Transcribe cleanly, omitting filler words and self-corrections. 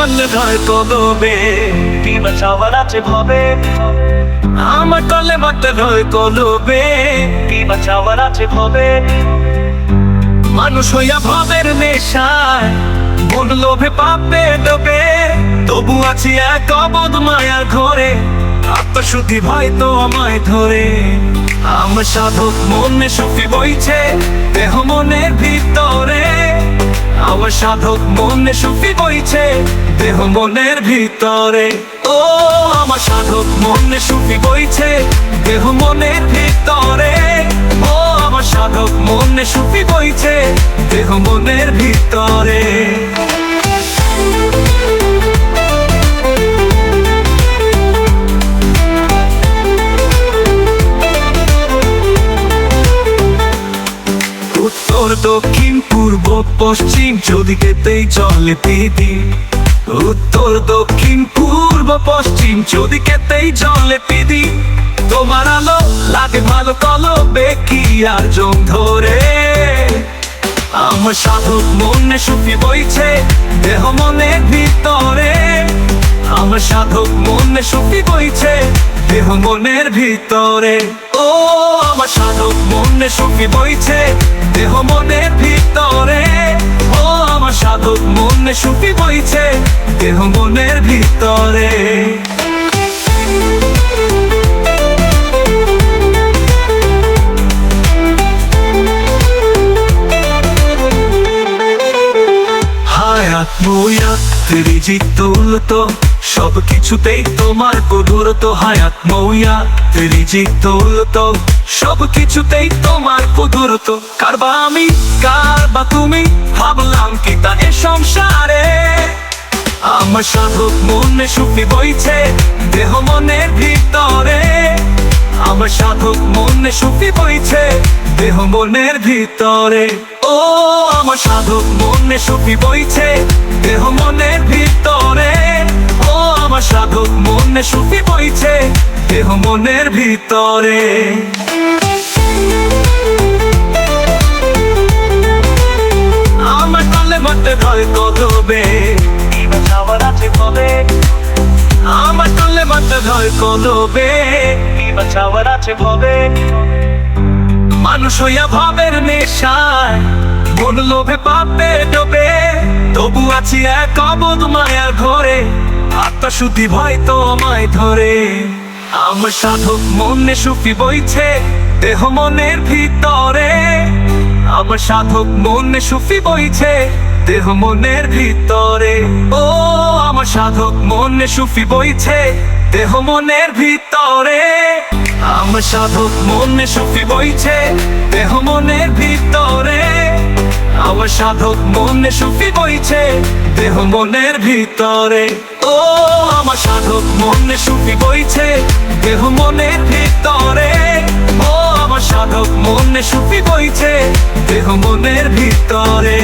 মারলে ধয় কলবে, কি বাঁচাবার আছে ভবে। আমার কলে মারলে ধয় কলবে, কি বাঁচাবার আছে ভবে। মানুষ হইয়া ভবের নেশায়, মন লোভে পাপে ডোবে। তবু আছি এক অবোধ মায়ার ঘরে, আত্মশুদ্ধি ভয় তো আমায় ধরে। আমার সাধক মনে শক্তি বইছে দেহ মনের ভিতরে। আমার সাধক মনে শক্তি বইছে দেহ মনের ভিতরে। ও আমার সাধক মনে শক্তি বইছে দেহ মনের ভিতরে। ও আমার সাধক মনে শক্তি বইছে দেহ মনের ভিতরে। উত্তর দক্ষিণ পূর্ব পশ্চিম চৌদিকেতেই চলে পৃথিবী। উত্তর দক্ষিণ পূর্ব পশ্চিম চৌদিকেতেই চলে পৃথিবী। তোমার আলো লাগে ভালো কলবে, কি আর জং ধরে। আমার সাধক মনে শক্তি বইছে দেহ মনের ভিতরে। আমার সাধক মনে শক্তি বইছে দেহ মনের ভিতরে। ও আমার সাধক মনে শক্তি বইছে দেহ মনের ভিতরে। ও আমার সাধক মনে শক্তি বইছে দেহ মনের ভিতরে। হায়াত মুয়াত রিজিক দৌলত সব কিছুতেই তোমার কুদরত। হায়াত মুয়াত রিজিক দৌলত সব কিছুতেই তোমার কুদরত। কারবা আমি কারবা তুমি, ভাবলাম কি তা এ সংসারে। আমার সাধক মনে শক্তি বইছে দেহ মনের ভিতরে। আমার সাধক মনে শক্তি বইছে দেহ মনের ভিতরে। ও আমার সাধক মনে শক্তি বইছে দেহ মনের ভিতরে। ও আমার সাধক মনে শক্তি বইছে দেহ মনের ভিতরে। আমার কলে মারতে ধয় কলবে, কি বাঁচাবার আছে ভবে। আমার কলে মারতে ধয় কলবে, কি বাঁচাবার আছে ভবে। মানুষ হইয়া ভাবের নেশায়, মন লোভে পাপে ডোবে। তবু আছি এক অবোধ মায়ার ঘরে, আত্মশুদ্ধি ভয় তো আমায় ধরে। আমার সাধক মনে শক্তি বইছে দেহ মনের ভিতরে। আমার সাধক মনে শক্তি বইছে দেহ মনের ভিতরে। ও আমার সাধক মনে শক্তি বইছে দেহ মনের ভিতরে। আমার সাধক মনে শক্তি বইছে দেহ মনের ভিতরে। আমার সাধক মনে শক্তি বইছে দেহ মনের ভিতরে। ও আমার সাধক মনে শক্তি বইছে দেহ মনের ভিতরে। ও আমার সাধক মনে শক্তি বইছে দেহ মনের ভিতরে।